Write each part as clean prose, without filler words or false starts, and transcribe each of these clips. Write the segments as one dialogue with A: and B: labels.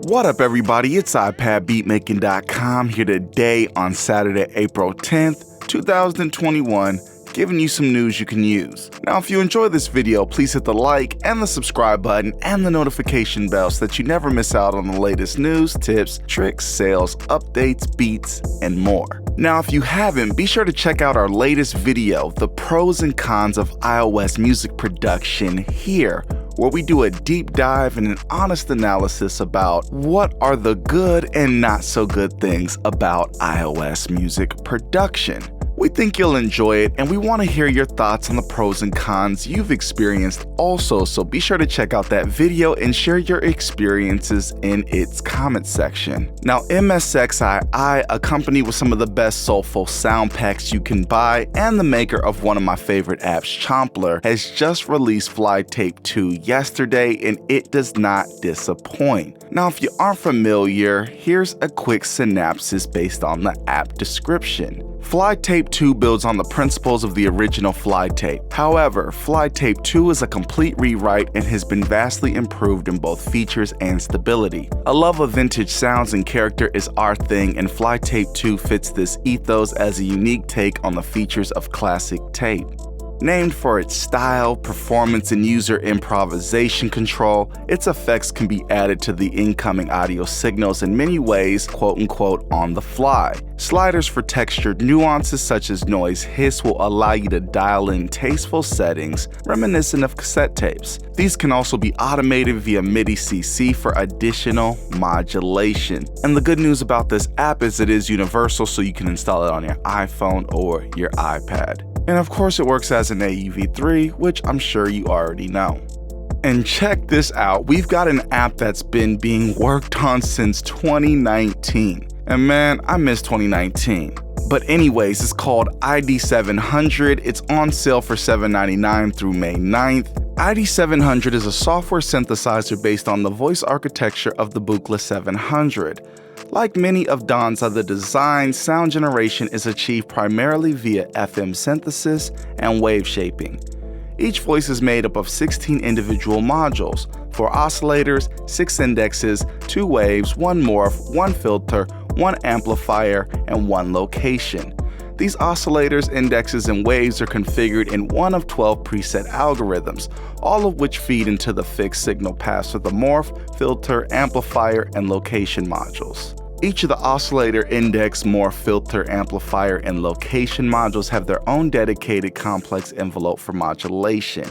A: What up, everybody? It's Ipadbeatmaking.com here today on Saturday, April 10th, 2021, giving you some news you can use. Now, if you enjoy this video, please hit the like and the subscribe button and the notification bell so that you never miss out on the latest news, tips, tricks, sales, updates, beats, and more. Now, if you haven't, be sure to check out our latest video, The Pros and Cons of iOS Music Production here, where we do a deep dive and an honest analysis about what are the good and not so good things about iOS music production. We think you'll enjoy it, and we want to hear your thoughts on the pros and cons you've experienced also, so be sure to check out that video and share your experiences in its comment section. Now, MSXii, a company with some of the best soulful sound packs you can buy, and the maker of one of my favorite apps, Chompler, has just released Fly Tape 2 yesterday, and it does not disappoint. Now, if you aren't familiar, here's a quick synopsis based on the app description. Fly Tape 2 builds on the principles of the original Fly Tape. However, Fly Tape 2 is a complete rewrite and has been vastly improved in both features and stability. A love of vintage sounds and character is our thing, and Fly Tape 2 fits this ethos as a unique take on the features of classic tape. Named for its style, performance, and user improvisation control, its effects can be added to the incoming audio signals in many ways, quote-unquote, on the fly. Sliders for textured nuances such as noise hiss will allow you to dial in tasteful settings reminiscent of cassette tapes. These can also be automated via MIDI CC for additional modulation. And the good news about this app is it is universal, so you can install it on your iPhone or your iPad. And of course, it works as an AUV3, which I'm sure you already know. And check this out, we've got an app that's been being worked on since 2019. And man, I miss 2019. But anyways, it's called ID700. It's on sale for $7.99 through May 9th. ID700 is a software synthesizer based on the voice architecture of the Buchla 700. Like many of Don's other designs, sound generation is achieved primarily via FM synthesis and wave shaping. Each voice is made up of 16 individual modules, 4 oscillators, 6 indexes, 2 waves, 1 morph, 1 filter, 1 amplifier, and 1 location. These oscillators, indexes, and waves are configured in one of 12 preset algorithms, all of which feed into the fixed signal paths for the morph, filter, amplifier, and location modules. Each of the oscillator, index, morph, filter, amplifier, and location modules have their own dedicated complex envelope for modulation,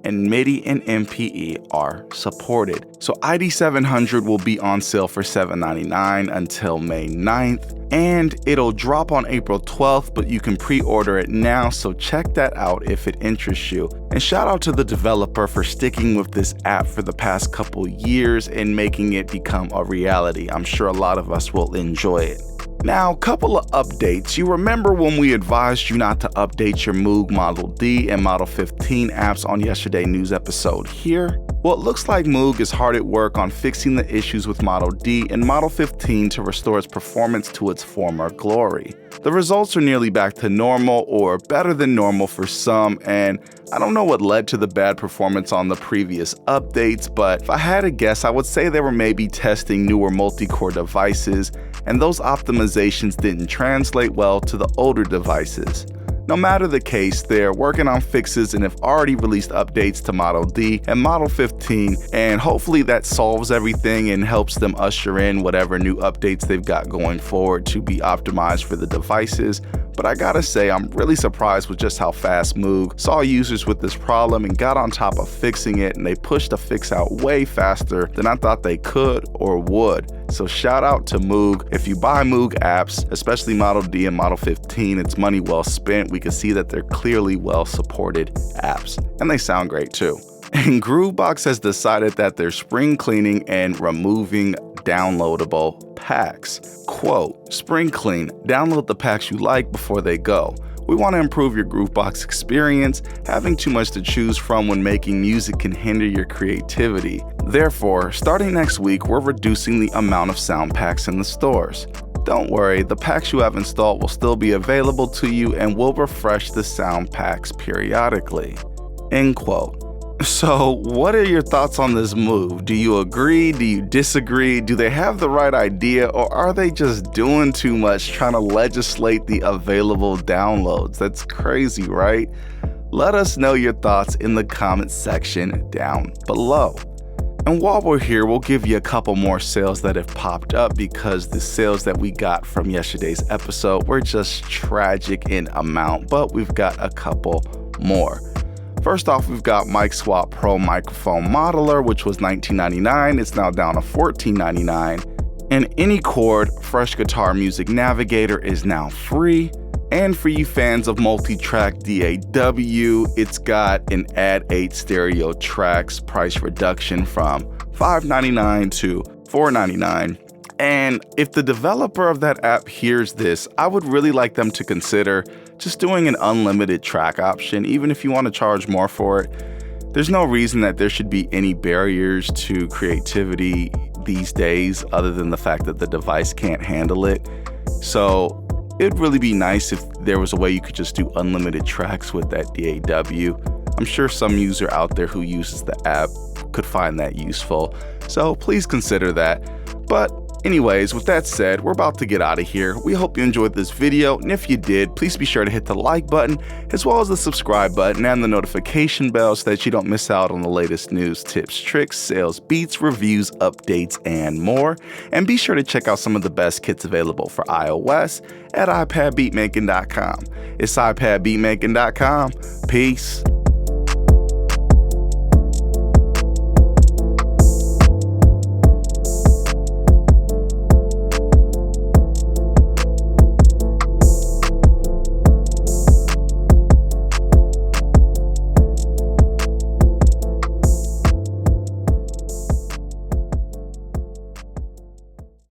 A: and MIDI and MPE are supported. So ID700 will be on sale for $7.99 until May 9th, and it'll drop on April 12th, but you can pre-order it now, so check that out if it interests you. And shout out to the developer for sticking with this app for the past couple years and making it become a reality. I'm sure a lot of us will enjoy it. Now, couple of updates. You remember when we advised you not to update your Moog Model D and Model 15 apps on yesterday's news episode here? Well, it looks like Moog is hard at work on fixing the issues with Model D and Model 15 to restore its performance to its former glory. The results are nearly back to normal or better than normal for some, and I don't know what led to the bad performance on the previous updates, but if I had to guess, I would say they were maybe testing newer multi-core devices, and those optimizations didn't translate well to the older devices. No matter the case, they're working on fixes and have already released updates to Model D and Model 15, and hopefully that solves everything and helps them usher in whatever new updates they've got going forward to be optimized for the devices. But I gotta say, I'm really surprised with just how fast Moog saw users with this problem and got on top of fixing it, and they pushed the fix out way faster than I thought they could or would. So shout out to Moog. If you buy Moog apps, especially Model D and Model 15, it's money well spent. We can see that they're clearly well supported apps, and they sound great too. And Groovebox has decided that they're spring cleaning and removing downloadable packs. Quote, "Spring clean, download the packs you like before they go. We want to improve your Groovebox experience. Having too much to choose from when making music can hinder your creativity. Therefore, starting next week, we're reducing the amount of sound packs in the stores. Don't worry, the packs you have installed will still be available to you, and we'll refresh the sound packs periodically." End quote. So, what are your thoughts on this move? Do you agree? Do you disagree? Do they have the right idea, or are they just doing too much trying to legislate the available downloads? That's crazy, right? Let us know your thoughts in the comments section down below. And while we're here, we'll give you a couple more sales that have popped up because the sales that we got from yesterday's episode were just tragic in amount, but we've got a couple more. First off, we've got Mic Swap Pro Microphone Modeler, which was $19.99. It's now down to $14.99. And Anychord Fresh Guitar Music Navigator is now free. And for you fans of multi-track DAW, it's got an Add 8 stereo tracks price reduction from $5.99 to $4.99. And if the developer of that app hears this, I would really like them to consider just doing an unlimited track option, even if you want to charge more for it. There's no reason that there should be any barriers to creativity these days other than the fact that the device can't handle it. So it'd really be nice if there was a way you could just do unlimited tracks with that DAW. I'm sure some user out there who uses the app could find that useful, so please consider that. But anyways, with that said, we're about to get out of here. We hope you enjoyed this video, and if you did, please be sure to hit the like button, as well as the subscribe button and the notification bell so that you don't miss out on the latest news, tips, tricks, sales, beats, reviews, updates, and more. And be sure to check out some of the best kits available for iOS at iPadbeatmaking.com. It's iPadbeatmaking.com. Peace.